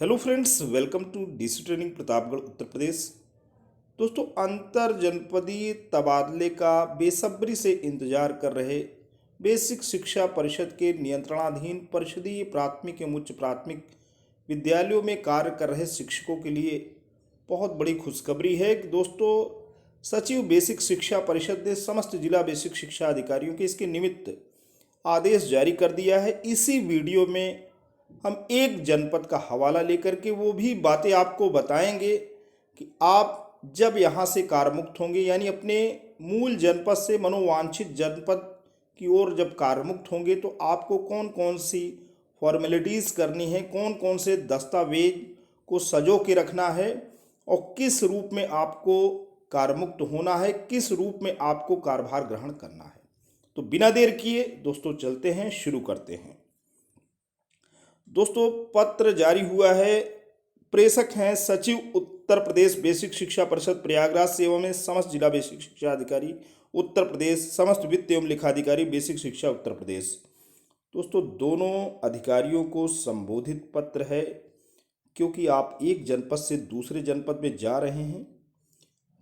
Hello friends, welcome to DC training Pratapgarh Uttar Pradesh. दोस्तों, अंतर जनपदीय तबादले का बेसब्री से इंतजार कर रहे बेसिक शिक्षा परिषद के नियंत्रणाधीन परिषदीय प्राथमिक एवं उच्च प्राथमिक विद्यालयों में कार्य कर रहे शिक्षकों के लिए बहुत बड़ी खुशखबरी है कि दोस्तों, सचिव बेसिक शिक्षा परिषद ने समस्त जिला बेसिक शिक्षा अधिकारियों के इसके निमित्त आदेश जारी कर दिया है। इसी वीडियो में हम एक जनपद का हवाला लेकर के वो भी बातें आपको बताएंगे कि आप जब यहाँ से कारमुक्त होंगे, यानी अपने मूल जनपद से मनोवांछित जनपद की ओर जब कारमुक्त होंगे, तो आपको कौन कौन सी फॉर्मेलिटीज़ करनी है, कौन कौन से दस्तावेज को सजो के रखना है और किस रूप में आपको कारमुक्त होना है, किस रूप में आपको कार्यभार ग्रहण करना है। तो बिना देर किए दोस्तों चलते हैं, शुरू करते हैं। दोस्तों, पत्र जारी हुआ है। प्रेषक हैं सचिव उत्तर प्रदेश बेसिक शिक्षा परिषद प्रयागराज सेवा में समस्त जिला बेसिक शिक्षा अधिकारी उत्तर प्रदेश, समस्त वित्त एवं लेखाधिकारी बेसिक शिक्षा उत्तर प्रदेश। दोस्तों, दोनों अधिकारियों को संबोधित पत्र है, क्योंकि आप एक जनपद से दूसरे जनपद में जा रहे हैं,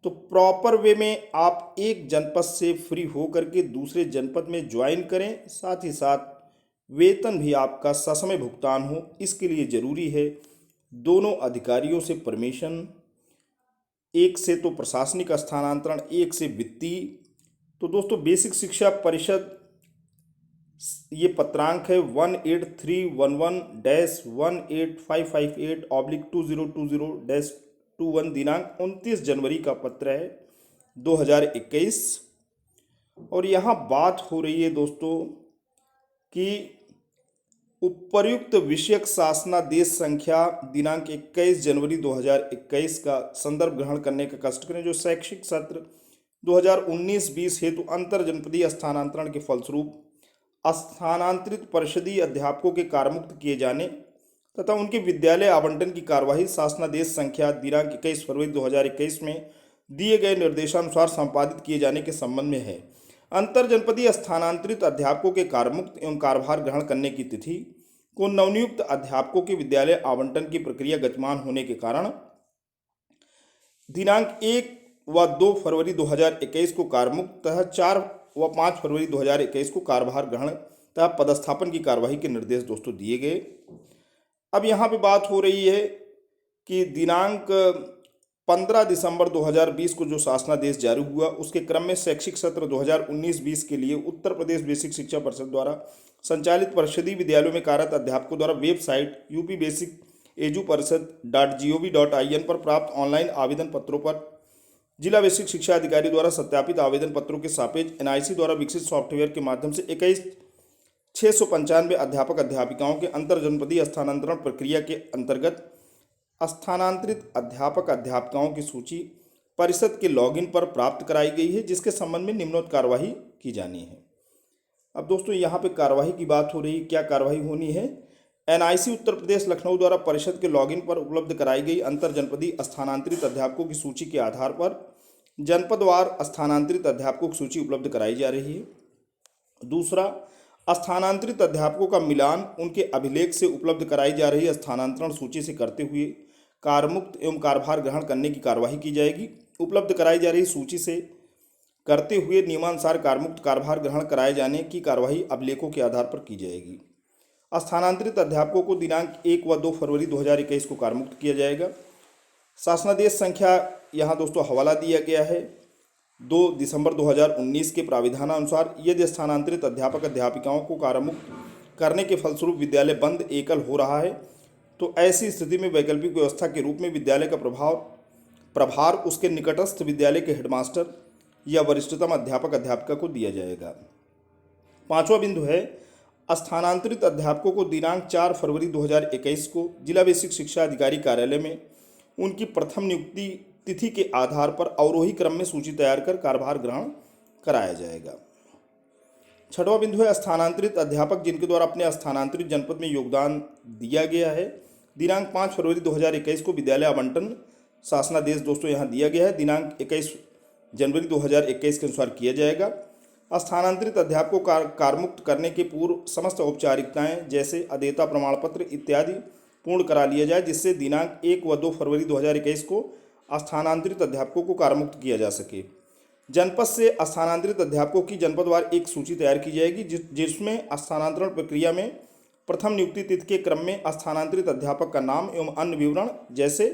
तो प्रॉपर वे में आप एक जनपद से फ्री होकर के दूसरे जनपद में ज्वाइन करें। साथ ही साथ वेतन भी आपका ससमय भुगतान हो, इसके लिए जरूरी है दोनों अधिकारियों से परमिशन, एक से तो प्रशासनिक स्थानांतरण, एक से वित्तीय। तो दोस्तों, बेसिक शिक्षा परिषद ये पत्रांक है 18311-18558/2020-21 दिनांक 29 जनवरी का पत्र है 2021। और यहाँ बात हो रही है दोस्तों कि उपर्युक्त विषयक शासनादेश संख्या दिनांक 21 जनवरी 2021 का संदर्भ ग्रहण करने का कष्ट करें, जो शैक्षिक सत्र 2019-20 हेतु अंतर जनपदीय स्थानांतरण के फलस्वरूप स्थानांतरित परिषदीय अध्यापकों के कारमुक्त किए जाने तथा उनके विद्यालय आवंटन की कार्यवाही शासनादेश संख्या दिनांक 21 फरवरी 2021 में दिए गए निर्देशानुसार संपादित किए जाने के संबंध में है। अंतर जनपदीय स्थानांतरित अध्यापकों के कारमुक्त एवं कार्यभार ग्रहण करने की तिथि को नवनियुक्त अध्यापकों के विद्यालय आवंटन की प्रक्रिया गतिमान होने के कारण दिनांक 1 व 2 फरवरी 2021 को कारमुक्त तथा 4 व 5 फरवरी 2021 को कार्यभार ग्रहण तथा पदस्थापन की कार्यवाही के निर्देश दोस्तों दिए गए। अब यहाँ पे बात हो रही है कि दिनांक 15 दिसंबर 2020 को जो शासनादेश जारी हुआ, उसके क्रम में शैक्षिक सत्र 2019-20 के लिए उत्तर प्रदेश बेसिक शिक्षा परिषद द्वारा संचालित परिषदीय विद्यालयों में कार्यरत अध्यापकों द्वारा वेबसाइट upbasicedu-परिषद.gov.in पर प्राप्त ऑनलाइन आवेदन पत्रों पर जिला बेसिक शिक्षा अधिकारी द्वारा सत्यापित आवेदन पत्रों के सापेक्ष एनआईसी द्वारा विकसित सॉफ्टवेयर के माध्यम से 21,695 अध्यापक अध्यापिकाओं के अंतर जनपदीय स्थानांतरण प्रक्रिया के अंतर्गत स्थानांतरित अध्यापक अध्यापिकाओं की सूची परिषद के लॉगिन पर प्राप्त कराई गई है, जिसके संबंध में निम्नोक्त कार्यवाही की जानी है। अब दोस्तों, यहाँ पे कार्यवाही की बात हो रही है। क्या कार्यवाही होनी है? एनआईसी उत्तर प्रदेश लखनऊ द्वारा परिषद के लॉगिन पर उपलब्ध कराई गई अंतर जनपदीय स्थानांतरित अध्यापकों की सूची के आधार पर जनपदवार स्थानांतरित अध्यापकों की सूची उपलब्ध कराई जा रही है। दूसरा, स्थानांतरित अध्यापकों का मिलान उनके अभिलेख से उपलब्ध कराई जा रही स्थानांतरण सूची से करते हुए कारमुक्त एवं कार्यभार ग्रहण करने की कार्यवाही की जाएगी। उपलब्ध कराई जा रही सूची से करते हुए नियमानुसार कारमुक्त कार्यभार ग्रहण कराए जाने की कार्यवाही अभिलेखों के आधार पर की जाएगी। स्थानांतरित अध्यापकों को दिनांक 1 व 2 फरवरी 2021 को कारमुक्त किया जाएगा। शासनादेश संख्या यहाँ दोस्तों हवाला दिया गया है 2 दिसंबर 2019 के प्राविधानानुसार। यदि स्थानांतरित अध्यापक अध्यापिकाओं को कारमुक्त करने के फलस्वरूप विद्यालय बंद एकल हो रहा है, तो ऐसी स्थिति में वैकल्पिक व्यवस्था के रूप में विद्यालय का प्रभार उसके निकटस्थ विद्यालय के हेडमास्टर या वरिष्ठतम अध्यापक अध्यापिका को दिया जाएगा। पांचवा बिंदु है, स्थानांतरित अध्यापकों को दिनांक 4 फरवरी 2021 को जिला बेसिक शिक्षा अधिकारी कार्यालय में उनकी प्रथम नियुक्ति तिथि के आधार पर अवरोही क्रम में सूची तैयार कर कार्यभार ग्रहण कराया जाएगा। छठवां बिंदु है, स्थानांतरित अध्यापक जिनके द्वारा अपने स्थानांतरित जनपद में योगदान दिया गया है, दिनांक 5 फरवरी 2021 को विद्यालय आवंटन शासनादेश दोस्तों यहाँ दिया गया है, दिनांक 21 जनवरी 2021 के अनुसार किया जाएगा। स्थानांतरित अध्यापकों को कारमुक्त करने के पूर्व समस्त औपचारिकताएं जैसे अदेयता प्रमाण पत्र इत्यादि पूर्ण करा लिया जाए, जिससे दिनांक 1 व 2 फरवरी 2021 को स्थानांतरित अध्यापकों को कार्यमुक्त किया जा सके। जनपद से स्थानांतरित अध्यापकों की जनपदवार एक सूची तैयार की जाएगी, जिसमें स्थानांतरण प्रक्रिया में प्रथम नियुक्ति तिथि के क्रम में स्थानांतरित अध्यापक का नाम एवं अन्य विवरण जैसे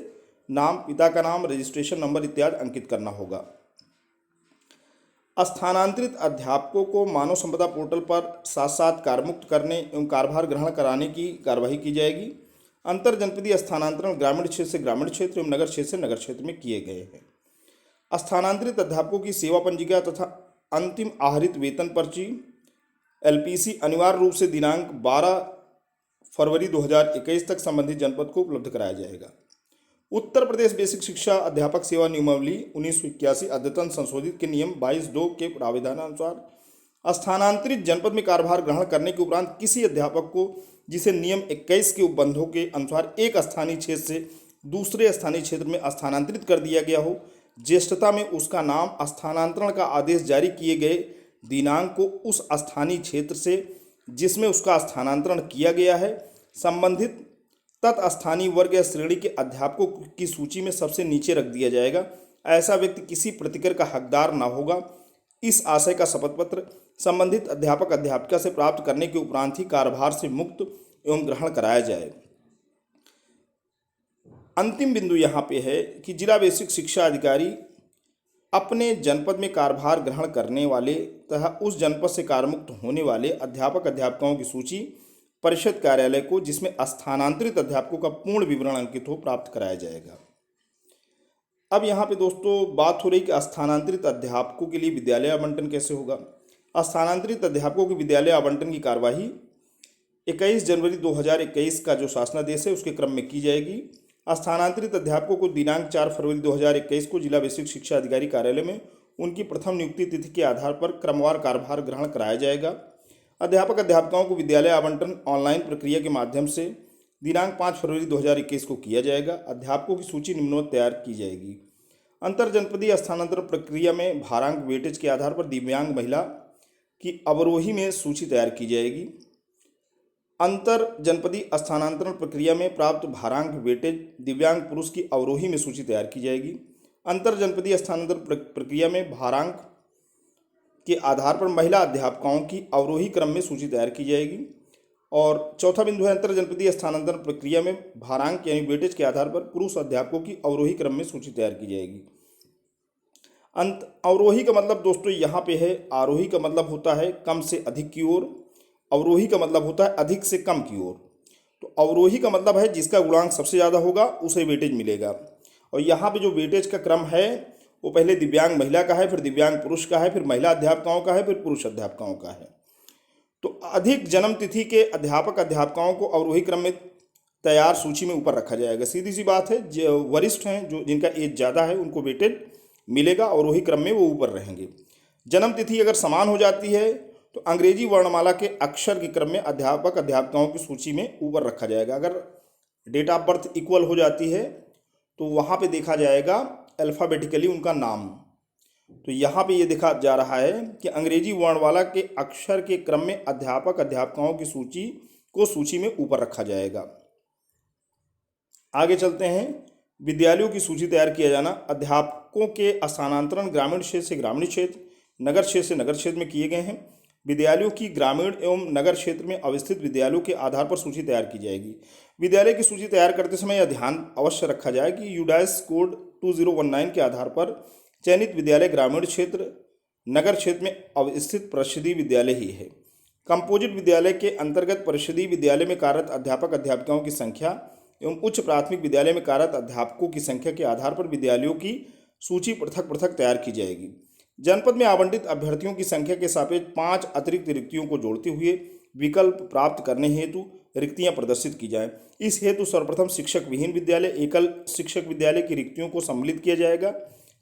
नाम, पिता का नाम, रजिस्ट्रेशन नंबर इत्यादि अंकित करना होगा। स्थानांतरित अध्यापकों को मानव संपदा पोर्टल पर साथ साथ कार्यमुक्त करने एवं कार्यभार ग्रहण कराने की कार्यवाही की जाएगी। अंतर जनपदीय स्थानांतरण ग्रामीण क्षेत्र से ग्रामीण क्षेत्र एवं नगर क्षेत्र से नगर क्षेत्र में किए गए हैं। स्थानांतरित अध्यापकों की सेवा पंजिका तथा अंतिम आहरित वेतन पर्ची LPC अनिवार्य रूप से दिनांक 12 फरवरी 2021 तक संबंधित जनपद को उपलब्ध कराया जाएगा। उत्तर प्रदेश बेसिक शिक्षा अध्यापक सेवा नियमावली 1981 अद्यतन संशोधित के नियम 22(2) के प्रावधानानुसार स्थानांतरित जनपद में कार्यभार ग्रहण करने के उपरांत किसी अध्यापक को जिसे नियम 21 के उपबंधों के अनुसार एक स्थानीय क्षेत्र से दूसरे स्थानीय क्षेत्र में स्थानांतरित कर दिया गया हो, ज्येष्ठता में उसका नाम स्थानांतरण का आदेश जारी किए गए दिनांक को उस स्थानीय क्षेत्र से जिसमें उसका स्थानांतरण किया गया है संबंधित तत्स्थानीय वर्ग या श्रेणी के अध्यापकों की सूची में सबसे नीचे रख दिया जाएगा। ऐसा व्यक्ति किसी प्रतिकर का हकदार न होगा। इस आशय का शपथ पत्र संबंधित अध्यापक अध्यापिका से प्राप्त करने के उपरांत ही कार्यभार से मुक्त एवं ग्रहण कराया जाए। अंतिम बिंदु यहाँ पे है कि जिला बेसिक शिक्षा अधिकारी अपने जनपद में कार्यभार ग्रहण करने वाले तथा उस जनपद से कार्यमुक्त होने वाले अध्यापक अध्यापिकाओं की सूची परिषद कार्यालय को, जिसमें स्थानांतरित अध्यापकों का पूर्ण विवरण अंकित हो, प्राप्त कराया जाएगा। अब यहाँ पे दोस्तों बात हो रही कि स्थानांतरित अध्यापकों के लिए विद्यालय आवंटन कैसे होगा। स्थानांतरित अध्यापकों के विद्यालय आवंटन की कार्यवाही 21 जनवरी 2021 का जो शासनादेश है उसके क्रम में की जाएगी। स्थानांतरित अध्यापकों को दिनांक 4 फरवरी 2021 को जिला बेसिक शिक्षा अधिकारी कार्यालय में उनकी प्रथम नियुक्ति तिथि के आधार पर क्रमवार कार्यभार ग्रहण कराया जाएगा। अध्यापक अध्यापिकाओं को विद्यालय आवंटन ऑनलाइन प्रक्रिया के माध्यम से दिनांक 5 फरवरी 2021 को किया जाएगा। अध्यापकों की सूची निम्नवत तैयार की जाएगी। अंतर जनपदीय स्थानांतरण प्रक्रिया में भारांक वेटेज के आधार पर दिव्यांग महिला की अवरोही में सूची तैयार की जाएगी। अंतर जनपदीय स्थानांतरण प्रक्रिया में प्राप्त भारांक वेटेज दिव्यांग पुरुष की अवरोही में सूची तैयार की जाएगी। अंतर जनपदीय स्थानांतरण प्रक्रिया में भारांक के आधार पर महिला अध्यापकाओं की अवरोही क्रम में सूची तैयार की जाएगी। और चौथा बिंदु है अंतर जनपदीय स्थानांतरण प्रक्रिया में भारांक यानी वेटेज के आधार पर पुरुष अध्यापकों की अवरोही क्रम में सूची तैयार की जाएगी। अवरोही का मतलब दोस्तों यहाँ पे है, आरोही का मतलब होता है कम से अधिक की ओर, अवरोही का मतलब होता है अधिक से कम की ओर। तो अवरोही का मतलब है जिसका गुणांक सबसे ज़्यादा होगा उसे वेटेज मिलेगा। और यहाँ पे जो वेटेज का क्रम है वो पहले दिव्यांग महिला का है, फिर दिव्यांग पुरुष का है, फिर महिला अध्यापकाओं का है, फिर पुरुष अध्यापकाओं का है। तो अधिक जन्म तिथि के अध्यापक अध्यापिकाओं को अवरोही क्रम में तैयार सूची में ऊपर रखा जाएगा। सीधी सी बात है, जो वरिष्ठ हैं, जो जिनका एज ज़्यादा है, उनको वेटेज मिलेगा, अवरोही क्रम में वो ऊपर रहेंगे। जन्म तिथि अगर समान हो जाती है तो अंग्रेजी वर्णमाला के अक्षर के क्रम में अध्यापक अध्यापिकाओं की सूची में ऊपर रखा जाएगा। अगर डेट ऑफ बर्थ इक्वल हो जाती है तो वहाँ पे देखा जाएगा अल्फ़ाबेटिकली उनका नाम। तो यहाँ पे ये देखा जा रहा है कि अंग्रेजी वर्णमाला के अक्षर के क्रम में अध्यापक अध्यापिकाओं की सूची में ऊपर रखा जाएगा। आगे चलते हैं। विद्यालयों की सूची तैयार किया जाना। अध्यापकों के स्थानांतरण ग्रामीण क्षेत्र से ग्रामीण क्षेत्र, नगर क्षेत्र से नगर क्षेत्र में किए गए हैं। विद्यालयों की ग्रामीण एवं नगर क्षेत्र में अवस्थित विद्यालयों के आधार पर सूची तैयार की जाएगी। विद्यालय की सूची तैयार करते समय यह ध्यान अवश्य रखा जाए कि यूडाइस कोड 2019 के आधार पर चयनित विद्यालय ग्रामीण क्षेत्र नगर क्षेत्र में अवस्थित परिषदीय विद्यालय ही है। कंपोजिट विद्यालय के अंतर्गत परिषदीय विद्यालय में कार्यरत अध्यापक अध्यापिकाओं की संख्या एवं उच्च प्राथमिक विद्यालय में कार्यरत अध्यापकों की संख्या के आधार पर विद्यालयों की सूची पृथक पृथक तैयार की जाएगी। जनपद में आवंटित अभ्यर्थियों की संख्या के सापेक्ष 5 अतिरिक्त रिक्तियों को जोड़ते हुए विकल्प प्राप्त करने हेतु रिक्तियां प्रदर्शित की जाएं। इस हेतु सर्वप्रथम शिक्षक विहीन विद्यालय, एकल शिक्षक विद्यालय की रिक्तियों को सम्मिलित किया जाएगा।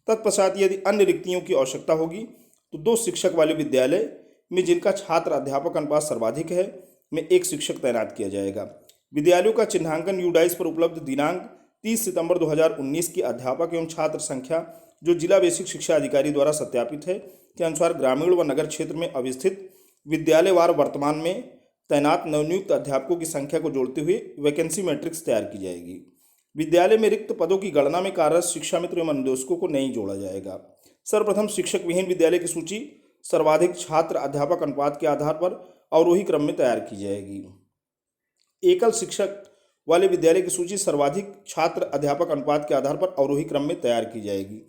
तत्पश्चात यदि अन्य रिक्तियों की आवश्यकता होगी तो 2 शिक्षक वाले विद्यालय में जिनका छात्र अध्यापक अनुपात सर्वाधिक है में 1 शिक्षक तैनात किया जाएगा। विद्यालयों का चिन्हांकन यूडाइस पर उपलब्ध दिनांक 30 सितंबर 2019 की अध्यापक एवं छात्र संख्या जो जिला बेसिक शिक्षा अधिकारी द्वारा सत्यापित है के अनुसार ग्रामीण व नगर क्षेत्र में अवस्थित विद्यालयवार वर्तमान में तैनात नवनियुक्त अध्यापकों की संख्या को जोड़ते हुए वैकेंसी मैट्रिक्स तैयार की जाएगी। विद्यालय में रिक्त पदों की गणना में कार्यरत शिक्षा मित्र एवं अनुदेशकों को नहीं जोड़ा जाएगा। सर्वप्रथम शिक्षक विहीन विद्यालय की सूची सर्वाधिक छात्र अध्यापक अनुपात के आधार पर अवरोही क्रम में तैयार की जाएगी। एकल शिक्षक वाले विद्यालय की सूची सर्वाधिक छात्र अध्यापक अनुपात के आधार पर अवरोही क्रम में तैयार की जाएगी।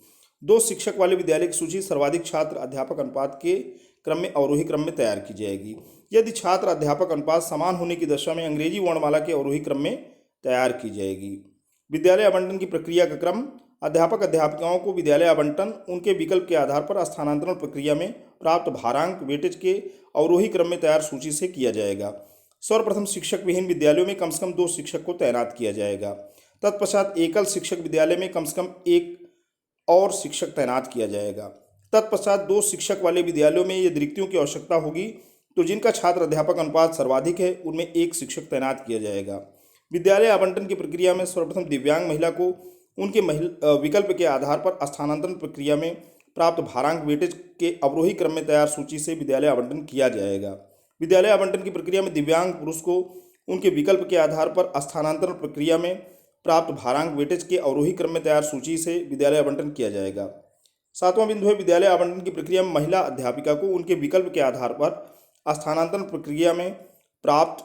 दो शिक्षक वाले विद्यालय की सूची सर्वाधिक छात्र अध्यापक अनुपात के क्रम में अवरोही क्रम में तैयार की जाएगी। यदि छात्र अध्यापक अनुपात समान होने की दशा में अंग्रेजी वर्णमाला के अवरोही क्रम में तैयार की जाएगी। विद्यालय आवंटन की प्रक्रिया का क्रम अध्यापक अध्यापिकाओं को विद्यालय आवंटन उनके विकल्प के आधार पर स्थानांतरण प्रक्रिया में प्राप्त भारांक वेटेज के अवरोही क्रम में तैयार सूची से किया जाएगा। सर्वप्रथम शिक्षक विहीन विद्यालयों में कम से कम 2 शिक्षक को तैनात किया जाएगा। तत्पश्चात एकल शिक्षक विद्यालय में कम से कम 1 और शिक्षक तैनात किया जाएगा। तत्पश्चात 2 शिक्षक वाले विद्यालयों में यदि रिक्तियों की आवश्यकता होगी तो जिनका छात्र अध्यापक अनुपात सर्वाधिक है उनमें 1 शिक्षक तैनात किया जाएगा। विद्यालय आवंटन की प्रक्रिया में सर्वप्रथम दिव्यांग महिला को उनके विकल्प के आधार पर स्थानांतरण प्रक्रिया में प्राप्त भारांक वेटेज के अवरोही क्रम में तैयार सूची से विद्यालय आवंटन किया जाएगा। विद्यालय आवंटन की प्रक्रिया में दिव्यांग पुरुष को उनके विकल्प के आधार पर स्थानांतरण प्रक्रिया में प्राप्त भारांक वेटेज के अवरोही क्रम में तैयार सूची से विद्यालय आवंटन किया जाएगा। 7वां बिंदु है विद्यालय आवंटन की प्रक्रिया में महिला अध्यापिका को उनके विकल्प के आधार पर स्थानांतरण प्रक्रिया में प्राप्त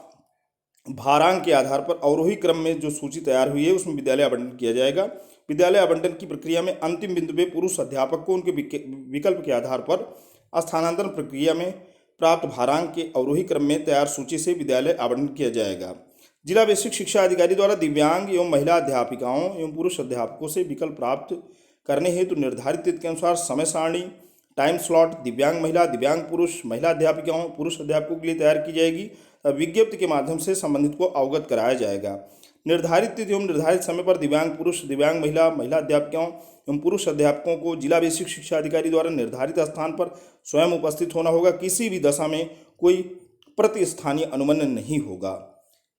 भारांक के आधार पर अवरोही क्रम में जो सूची तैयार हुई है उसमें विद्यालय आवंटन किया जाएगा। विद्यालय आवंटन की प्रक्रिया में अंतिम बिंदु पे पुरुष अध्यापक को उनके विकल्प के आधार पर स्थानांतरण प्रक्रिया में प्राप्त भारांक के अवरोही क्रम में तैयार सूची से विद्यालय आवंटन किया जाएगा। जिला बेसिक शिक्षा अधिकारी द्वारा दिव्यांग एवं महिला अध्यापिकाओं एवं पुरुष अध्यापकों से विकल्प प्राप्त करने हेतु निर्धारित तिथि के अनुसार समय सारणी टाइम स्लॉट दिव्यांग महिला दिव्यांग पुरुष महिला अध्यापिकाओं पुरुष अध्यापकों के लिए तैयार की जाएगी। विज्ञप्ति के माध्यम से संबंधित को अवगत कराया जाएगा। निर्धारित तिथि एवं निर्धारित समय पर दिव्यांग पुरुष दिव्यांग महिला महिला अध्यापिकाओं एवं पुरुष अध्यापकों को जिला बेसिक शिक्षा अधिकारी द्वारा निर्धारित स्थान पर स्वयं उपस्थित होना होगा। किसी भी दशा में कोई प्रतिस्थानीय अनुमन्य नहीं होगा।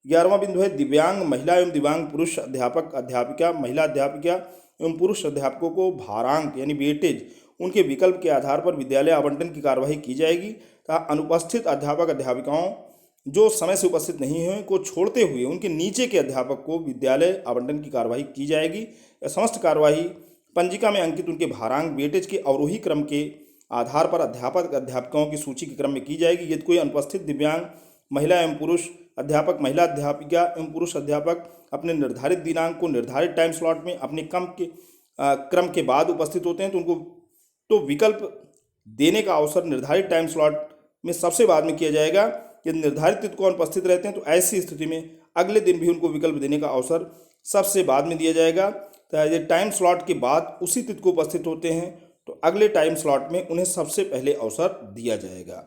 11वां बिंदु है दिव्यांग महिला एवं दिव्यांग पुरुष अध्यापक अध्यापिका महिला अध्यापिका एवं पुरुष अध्यापकों को भारांक यानी वेटेज उनके विकल्प के आधार पर विद्यालय आवंटन की कार्यवाही की जाएगी तथा अनुपस्थित अध्यापक अध्यापिकाओं जो समय से उपस्थित नहीं हुए को छोड़ते हुए उनके नीचे के अध्यापक को विद्यालय आवंटन की कार्यवाही की जाएगी। यह समस्त कार्यवाही पंजिका में अंकित उनके भारांक वेटेज के अवरोही क्रम के आधार पर अध्यापक अध्यापिकाओं की सूची के क्रम में की जाएगी। यदि कोई अनुपस्थित दिव्यांग महिला एवं पुरुष अध्यापक महिला अध्यापिका एवं पुरुष अध्यापक अपने निर्धारित दिनांक को निर्धारित टाइम स्लॉट में अपने क्रम के बाद उपस्थित होते हैं तो उनको विकल्प देने का अवसर निर्धारित टाइम स्लॉट में सबसे बाद में किया जाएगा। यदि निर्धारित तिथि को अनुपस्थित रहते हैं तो ऐसी स्थिति में अगले दिन भी उनको विकल्प देने का अवसर सबसे बाद में दिया जाएगा। तो यदि टाइम स्लॉट के बाद उसी तिथि को उपस्थित होते हैं तो अगले टाइम स्लॉट में उन्हें सबसे पहले अवसर दिया जाएगा।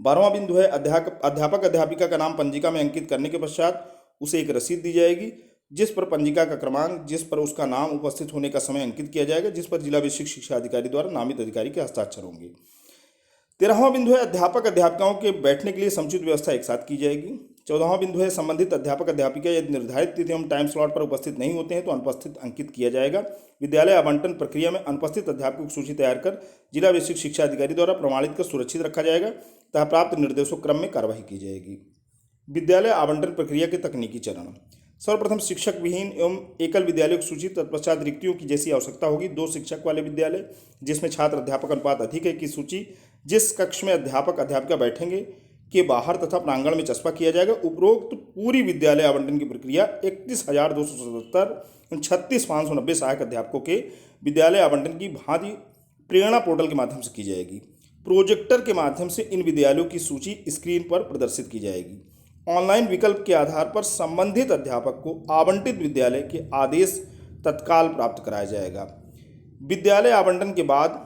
12वां बिंदु है अध्यापक अध्यापिका का नाम पंजिका में अंकित करने के पश्चात उसे एक रसीद दी जाएगी जिस पर पंजिका का क्रमांक जिस पर उसका नाम उपस्थित होने का समय अंकित किया जाएगा जिस पर जिला बेसिक शिक्षा अधिकारी द्वारा नामित अधिकारी के हस्ताक्षर होंगे। 13वां बिंदु है अध्यापक अध्यापिकाओं के बैठने के लिए समुचित व्यवस्था एक साथ की जाएगी। 14वां बिंदु है संबंधित अध्यापक अध्यापिका यदि निर्धारित तिथि एवं टाइम स्लॉट पर उपस्थित नहीं होते हैं तो अनुपस्थित अंकित किया जाएगा। विद्यालय आवंटन प्रक्रिया में अनुपस्थित अध्यापकों की सूची तैयार कर जिला बेसिक शिक्षा अधिकारी द्वारा प्रमाणित कर सुरक्षित रखा जाएगा तथा प्राप्त निर्देशों क्रम में कार्यवाही की जाएगी। विद्यालय आवंटन प्रक्रिया के तकनीकी चरण सर्वप्रथम शिक्षक विहीन एवं एकल विद्यालयों की सूची तत्पश्चात रिक्तियों की जैसी आवश्यकता होगी 2 शिक्षक वाले विद्यालय जिसमें छात्र अध्यापक अनुपात अधिक है की सूची जिस कक्ष में अध्यापक अध्यापिका बैठेंगे के बाहर तथा प्रांगण में चस्पा किया जाएगा। उपरोक्त पूरी विद्यालय आवंटन की प्रक्रिया 31,277 36,590 सहायक अध्यापकों के विद्यालय आवंटन की भांति प्रेरणा पोर्टल के माध्यम से की जाएगी। प्रोजेक्टर के माध्यम से इन विद्यालयों की सूची स्क्रीन पर प्रदर्शित की जाएगी। ऑनलाइन विकल्प के आधार पर संबंधित अध्यापक को आवंटित विद्यालय के आदेश तत्काल प्राप्त कराया जाएगा। विद्यालय आवंटन के बाद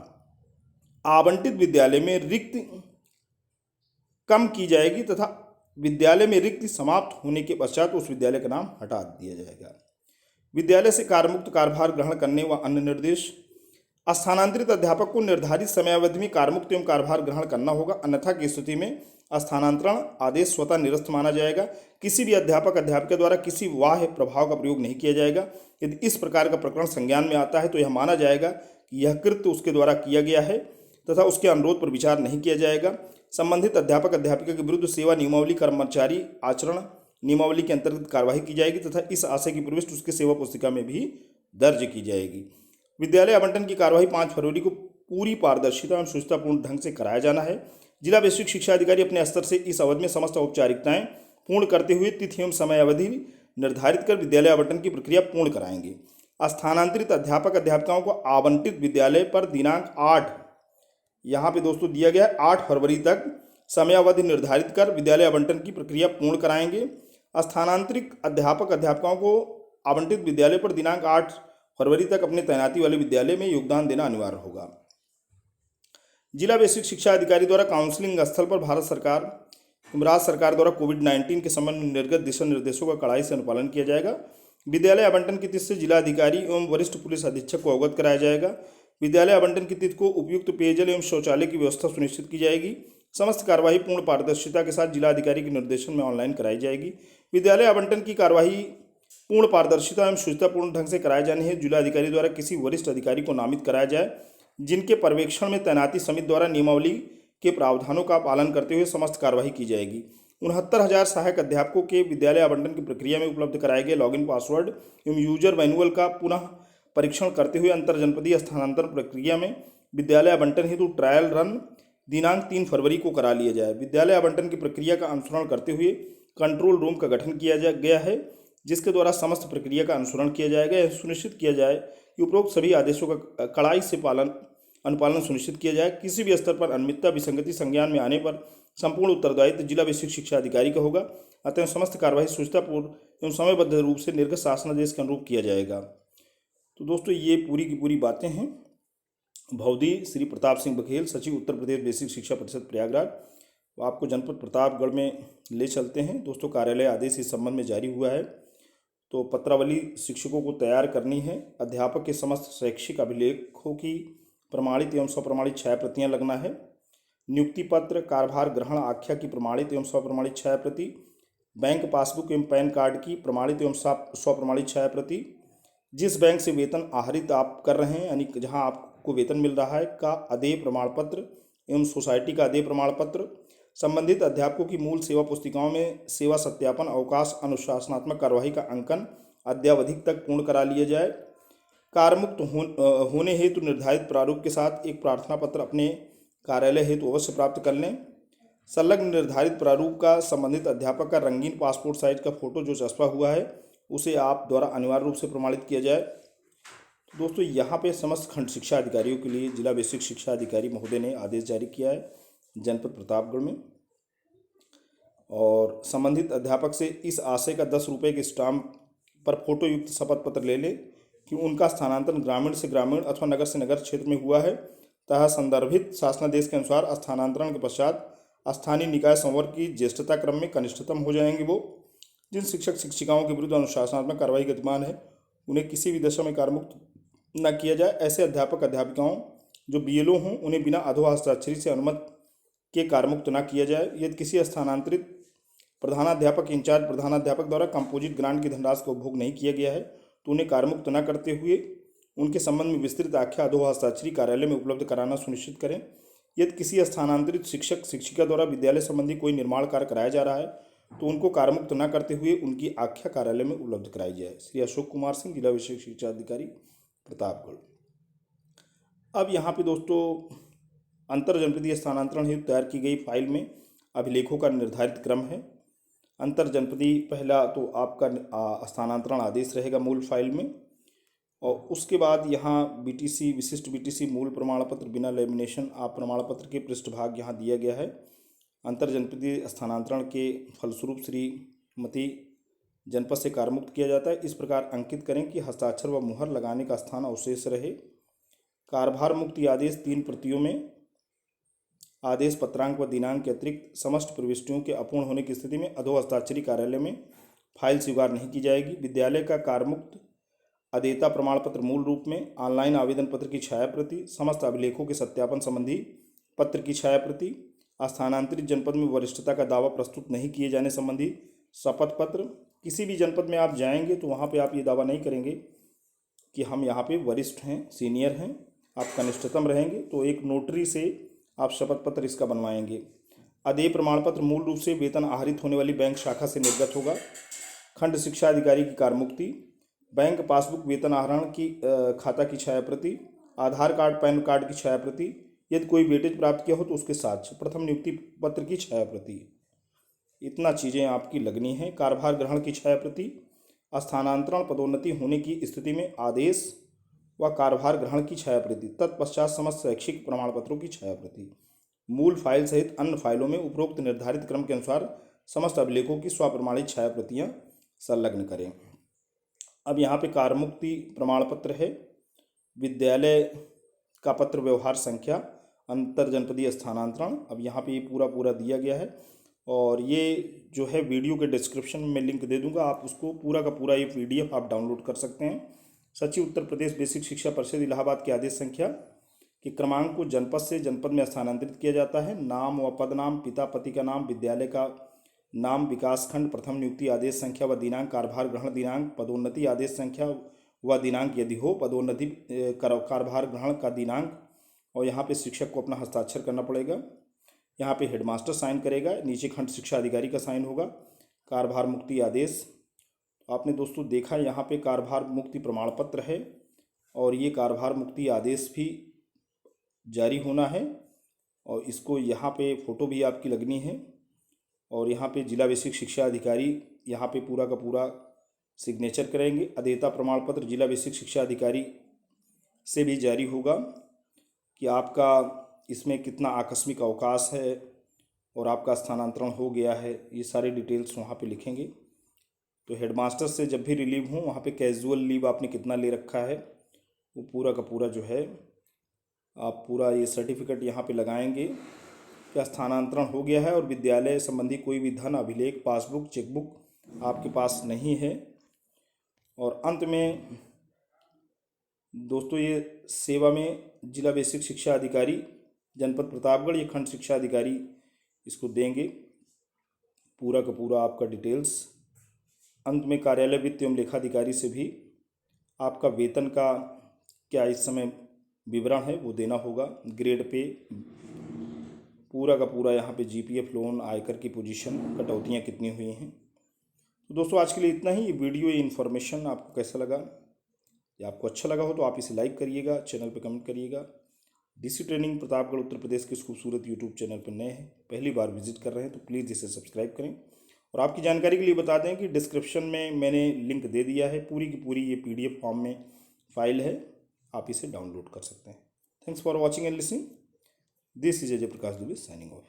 आवंटित विद्यालय में रिक्ति कम की जाएगी तथा विद्यालय में रिक्ति समाप्त होने के पश्चात उस विद्यालय का नाम हटा दिया जाएगा। विद्यालय से कार्यमुक्त कार्यभार ग्रहण करने व अन्य निर्देश स्थानांतरित अध्यापक को निर्धारित समयावधि में कार्यमुक्त एवं कार्यभार ग्रहण करना होगा अन्यथा की स्थिति में स्थानांतरण आदेश स्वतः निरस्त माना जाएगा। किसी भी अध्यापक अध्यापिका द्वारा किसी बाह्य प्रभाव का प्रयोग नहीं किया जाएगा। यदि इस प्रकार का प्रकरण संज्ञान में आता है तो यह माना जाएगा कि यह कृत्य उसके द्वारा किया गया है तथा उसके अनुरोध पर विचार नहीं किया जाएगा। संबंधित अध्यापक अध्यापिका के विरुद्ध सेवा नियमावली कर्मचारी आचरण नियमावली के अंतर्गत कार्रवाई की जाएगी तथा इस आशय की प्रविष्टि उसकी सेवा पुस्तिका में भी दर्ज की जाएगी। विद्यालय आवंटन की कार्यवाही 5 फरवरी को पूरी पारदर्शिता एवं शुचितापूर्ण ढंग से कराया जाना है। जिला बेसिक शिक्षा अधिकारी अपने स्तर से इस अवधि में समस्त औपचारिकताएं पूर्ण करते हुए तिथि एवं समय अवधि निर्धारित कर विद्यालय आवंटन की प्रक्रिया पूर्ण कराएंगे। स्थानांतरित अध्यापक अध्यापिकाओं को आवंटित विद्यालय पर दिनांक 8 यहाँ पे दोस्तों दिया गया है 8 फरवरी तक समयावधि निर्धारित कर विद्यालय आवंटन की प्रक्रिया पूर्ण कराएंगे। स्थानांतरित अध्यापक अध्यापिकाओं को आवंटित विद्यालय पर दिनांक 8 फरवरी तक अपने तैनाती वाले विद्यालय में योगदान देना अनिवार्य होगा। जिला बेसिक शिक्षा अधिकारी द्वारा काउंसलिंग स्थल पर भारत सरकार राज्य सरकार द्वारा कोविड-19 के संबंध में निर्गत दिशा निर्देशों का कड़ाई से अनुपालन किया जाएगा। विद्यालय आवंटन की तिथि से जिला अधिकारी एवं वरिष्ठ पुलिस अधीक्षक को अवगत कराया जाएगा। विद्यालय आवंटन की तिथि को उपयुक्त पेयजल एवं शौचालय की व्यवस्था सुनिश्चित की जाएगी। समस्त कार्यवाही पूर्ण पारदर्शिता के साथ जिला अधिकारी के निर्देशन में ऑनलाइन कराई जाएगी। विद्यालय आवंटन की कार्यवाही पूर्ण पारदर्शिता एवं शुचितापूर्ण ढंग से कराए जाने हेतु जिला अधिकारी द्वारा किसी वरिष्ठ अधिकारी को नामित कराया जाए, जिनके पर्यवेक्षण में तैनाती समिति द्वारा नियमावली के प्रावधानों का पालन करते हुए समस्त कार्यवाही की जाएगी। 69,000 सहायक अध्यापकों के विद्यालय आवंटन की प्रक्रिया में उपलब्ध कराए गए लॉगिन पासवर्ड एवं यूजर मैनुअल का पुनः परीक्षण करते हुए अंतर जनपदीय स्थानांतरण प्रक्रिया में विद्यालय आवंटन हेतु ट्रायल रन दिनांक 3 फरवरी को करा लिया जाए। विद्यालय आवंटन की प्रक्रिया का अनुसरण करते हुए कंट्रोल रूम का गठन किया गया है, जिसके द्वारा समस्त प्रक्रिया का अनुसरण किया जाएगा। यह सुनिश्चित किया जाए कि उपरोक्त सभी आदेशों का कड़ाई से अनुपालन सुनिश्चित किया जाए। किसी भी स्तर पर अनियमितता विसंगति संज्ञान में आने पर संपूर्ण उत्तरदायित्व जिला बेसिक शिक्षा अधिकारी का होगा। अतः समस्त कार्यवाही सुचितापूर्ण एवं समयबद्ध रूप से निर्गत शासनादेश के अनुरूप किया जाएगा। तो दोस्तों ये पूरी की पूरी बातें हैं। भवदी श्री प्रताप सिंह बघेल, सचिव उत्तर प्रदेश बेसिक शिक्षा परिषद प्रयागराज, आपको जनपद प्रतापगढ़ में ले चलते हैं। दोस्तों कार्यालय आदेश इस संबंध में जारी हुआ है, तो पत्रावली शिक्षकों को तैयार करनी है। अध्यापक के समस्त शैक्षिक अभिलेखों की प्रमाणित एवं स्वप्रमाणित छाया प्रतियाँ लगना है। नियुक्ति पत्र, कार्यभार ग्रहण आख्या की प्रमाणित एवं स्वप्रमाणित छाया प्रति, बैंक पासबुक एवं पैन कार्ड की प्रमाणित एवं स्वप्रमाणित छाया प्रति, जिस बैंक से वेतन आहरित आप कर रहे हैं यानी जहां आपको वेतन मिल रहा है का अदेय प्रमाण पत्र एवं सोसाइटी का अदेय प्रमाण पत्र, संबंधित अध्यापकों की मूल सेवा पुस्तिकाओं में सेवा सत्यापन, अवकाश, अनुशासनात्मक कार्यवाही का अंकन अद्यावधिक तक पूर्ण करा लिया जाए। कार्यमुक्त होने हेतु निर्धारित प्रारूप के साथ एक प्रार्थना पत्र अपने कार्यालय हेतु अवश्य प्राप्त कर लें। संलग्न निर्धारित प्रारूप का संबंधित अध्यापक का रंगीन पासपोर्ट साइज का फोटो जो चस्पा हुआ है उसे आप द्वारा अनिवार्य रूप से प्रमाणित किया जाए। तो दोस्तों यहाँ पे समस्त खंड शिक्षा अधिकारियों के लिए जिला बेसिक शिक्षा अधिकारी महोदय ने आदेश जारी किया है जनपद प्रतापगढ़ में, और संबंधित अध्यापक से इस आशय का 10 रुपये के स्टाम्प पर फोटो युक्त शपथ पत्र ले लें कि उनका स्थानांतरण ग्रामीण से ग्रामीण अथवा नगर से नगर क्षेत्र में हुआ है, तथा संदर्भित शासनादेश के अनुसार स्थानांतरण के पश्चात स्थानीय निकाय संवर्ग की ज्येष्ठता क्रम में कनिष्ठतम हो जाएंगे। वो जिन शिक्षक शिक्षिकाओं के विरुद्ध अनुशासनात्मक कार्रवाई गतिमान है उन्हें किसी भी दशा में कार्यमुक्त न किया जाए। ऐसे अध्यापक अध्यापिकाओं जो BLO हों उन्हें बिना अधो हस्ताक्षरी से अनुमति के कार्यमुक्त न किया जाए। यदि किसी स्थानांतरित प्रधानाध्यापक इंचार्ज प्रधानाध्यापक द्वारा कंपोजिट ग्रांट की धनराशि का उपभोग नहीं किया गया है तो उन्हें कार्यमुक्त न करते हुए उनके संबंध में विस्तृत आख्या अधो हस्ताक्षरी कार्यालय में उपलब्ध कराना सुनिश्चित करें। यदि किसी स्थानांतरित शिक्षक शिक्षिका द्वारा विद्यालय संबंधी कोई निर्माण कार्य कराया जा रहा है तो उनको कार्यमुक्त न करते हुए उनकी आख्या कार्यालय में उपलब्ध कराई जाए। श्री अशोक कुमार सिंह, जिला विशेष शिक्षा अधिकारी प्रतापगढ़। अब यहाँ पे दोस्तों अंतर जनपदीय स्थानांतरण हेतु तैयार की गई फाइल में अभिलेखों का निर्धारित क्रम है। अंतर जनपदीय पहला तो आपका स्थानांतरण आदेश रहेगा मूल फाइल में, और उसके बाद यहाँ BTC विशिष्ट BTC मूल प्रमाण पत्र बिना लेमिनेशन आप प्रमाण पत्र के पृष्ठभाग यहाँ दिया गया है। अंतर जनपदीय स्थानांतरण के फलस्वरूप श्रीमती जनपद से कार्यमुक्त किया जाता है। इस प्रकार अंकित करें कि हस्ताक्षर व मुहर लगाने का स्थान अवशेष रहे। कार्यभार मुक्ति आदेश 3 प्रतियों में आदेश पत्रांक व दिनांक के अतिरिक्त समस्त प्रविष्टियों के अपूर्ण होने की स्थिति में अधो हस्ताक्षरी कार्यालय में फाइल स्वीकार नहीं की जाएगी। विद्यालय का कार्यमुक्त अदेयता प्रमाण पत्र मूल रूप में, ऑनलाइन आवेदन पत्र की छाया प्रति, समस्त अभिलेखों के सत्यापन संबंधी पत्र की छाया प्रति, स्थानांतरित जनपद में वरिष्ठता का दावा प्रस्तुत नहीं किए जाने संबंधी शपथ पत्र। किसी भी जनपद में आप जाएंगे तो वहाँ पे आप ये दावा नहीं करेंगे कि हम यहाँ पे वरिष्ठ हैं, सीनियर हैं, आप कनिष्ठतम रहेंगे, तो एक नोटरी से आप शपथ पत्र इसका बनवाएंगे। अदेय प्रमाण पत्र मूल रूप से वेतन आहरित होने वाली बैंक शाखा से निर्गत होगा। खंड शिक्षा अधिकारी की कारमुक्ति, बैंक पासबुक, वेतन आहरण की खाता की छाया प्रति, आधार कार्ड, पैन कार्ड की छाया प्रति, यदि कोई वेटेज प्राप्त किया हो तो उसके साक्ष्य, प्रथम नियुक्ति पत्र की छाया प्रति। इतना चीज़ें आपकी लगनी है। कार्यभार ग्रहण की छाया प्रति, स्थानांतरण पदोन्नति होने की स्थिति में आदेश व कार्यभार ग्रहण की छाया प्रति, तत्पश्चात समस्त शैक्षिक प्रमाण पत्रों की छाया प्रति। मूल फाइल सहित अन्य फाइलों में उपरोक्त निर्धारित क्रम के अनुसार समस्त अभिलेखों की स्वप्रमाणित छाया प्रतियाँ संलग्न करें। अब यहाँ पे कारमुक्ति प्रमाण पत्र है, विद्यालय का पत्र व्यवहार संख्या, अंतर जनपदीय स्थानांतरण। अब यहाँ पे ये पूरा दिया गया है और ये जो है वीडियो के डिस्क्रिप्शन में लिंक दे दूंगा, आप उसको पूरा का पूरा ये PDF आप डाउनलोड कर सकते हैं। सचिव उत्तर प्रदेश बेसिक शिक्षा परिषद इलाहाबाद के आदेश संख्या के क्रमांक को जनपद से जनपद में स्थानांतरित किया जाता है। नाम व पदनाम, पिता पति का नाम, विद्यालय का नाम, विकासखंड, प्रथम नियुक्ति आदेश संख्या व दिनांक, कार्यभार ग्रहण दिनांक, पदोन्नति आदेश संख्या व दिनांक यदि हो, पदोन्नति कार्यभार ग्रहण का दिनांक, और यहाँ पे शिक्षक को अपना हस्ताक्षर करना पड़ेगा। यहाँ पे हेडमास्टर साइन करेगा, नीचे खंड शिक्षा अधिकारी का साइन होगा। कार्यभार मुक्ति आदेश आपने दोस्तों देखा, यहाँ पे कार्यभार मुक्ति प्रमाण पत्र है और ये कार्यभार मुक्ति आदेश भी जारी होना है और इसको यहाँ पे फ़ोटो भी आपकी लगनी है और यहाँ पे जिला बेसिक शिक्षा अधिकारी यहाँ पे पूरा का पूरा सिग्नेचर करेंगे। अदेयता प्रमाण पत्र जिला बेसिक शिक्षा अधिकारी से भी जारी होगा कि आपका इसमें कितना आकस्मिक अवकाश है और आपका स्थानांतरण हो गया है, ये सारे डिटेल्स वहाँ पे लिखेंगे। तो हेडमास्टर से जब भी रिलीव हो वहाँ पे कैजुअल लीव आपने कितना ले रखा है वो पूरा का पूरा जो है आप पूरा ये सर्टिफिकेट यहाँ पे लगाएंगे कि स्थानांतरण हो गया है और विद्यालय संबंधी कोई भी धन, अभिलेख, पासबुक, चेकबुक आपके पास नहीं है। और अंत में दोस्तों ये सेवा में जिला बेसिक शिक्षा अधिकारी जनपद प्रतापगढ़, ये खंड शिक्षा अधिकारी इसको देंगे पूरा का पूरा आपका डिटेल्स। अंत में कार्यालय वित्त एवं लेखाधिकारी से भी आपका वेतन का क्या इस समय विवरण है वो देना होगा, ग्रेड पे पूरा का पूरा, यहाँ पे GPF लोन, आयकर की पोजीशन, कटौतियाँ कितनी हुई हैं। तो दोस्तों आज के लिए इतना ही। ये वीडियो, ये इन्फॉर्मेशन आपको कैसा लगा, या आपको अच्छा लगा हो तो आप इसे लाइक करिएगा, चैनल पे कमेंट करिएगा। DC ट्रेनिंग प्रतापगढ़ उत्तर प्रदेश के इस खूबसूरत YouTube चैनल पर नए हैं, पहली बार विजिट कर रहे हैं तो प्लीज़ इसे सब्सक्राइब करें। और आपकी जानकारी के लिए बता दें कि डिस्क्रिप्शन में मैंने लिंक दे दिया है, पूरी की पूरी ये PDF फॉर्म में फाइल है, आप इसे डाउनलोड कर सकते हैं। Thanks for watching and listening. This is Ajay Prakash Dubey signing off.